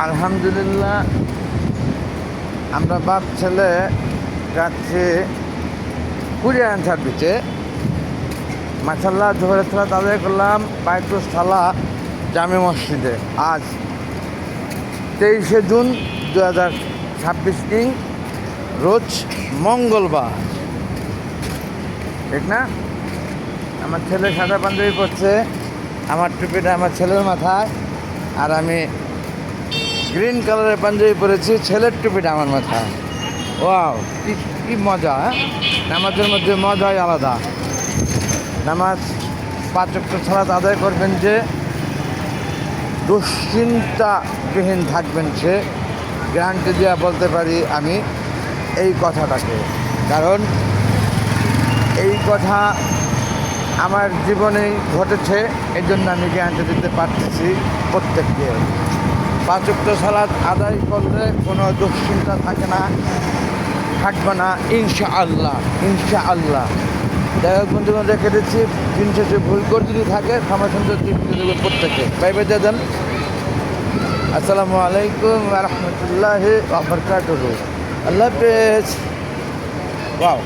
আলহামদুলিল্লাহ আমরা বাপ ছেলে যাচ্ছি কুরিয়ান সার্ভিসে। মাশাআল্লাহ জোহরের সালাত আদায় করলাম বাইতুস সালাহ জামে মসজিদে। আজ 23শে জুন 2026 দিন, রোজ মঙ্গলবার, ঠিক না? আমার ছেলে সাদা পাঞ্জাবি পরছে, আমার টুপিটা আমার ছেলের মাথায়, আর আমি গ্রিন কালারের পাঞ্জাবি পরেছি, ছেলের টুপিটা আমার মাথায়। ওয়াও, কি মজা! হ্যাঁ, নামাজের মধ্যে মজাই আলাদা। নামাজ 5 ওয়াক্ত সালাত আদায় করবেন, যে দুশ্চিন্তাবিহীন থাকবেন, সে গ্যারান্টি দেওয়া বলতে পারি আমি এই কথাটাকে। কারণ এই কথা আমার জীবনেই ঘটেছে, এই জন্য আমি গ্যারান্টি দিতে পারতেছি প্রত্যেককে। 5 ওয়াক্ত সালাত আদায় করলে কোনো দুশ্চিন্তা থাকে না, থাকবে না, ইনশাআল্লাহ ইনশাআল্লাহ। যাই হোক বন্ধু, রেখে দিচ্ছি, দিন শেষে ভুল করে যদি থাকে ক্ষমা সুন্দর দেবে প্রত্যেকে। বাইবে দেন। আসসালামু আলাইকুম ওয়া রাহমাতুল্লাহি ওয়া বারাকাতুহু। আল্লাহ হাফেজ। ওয়াও।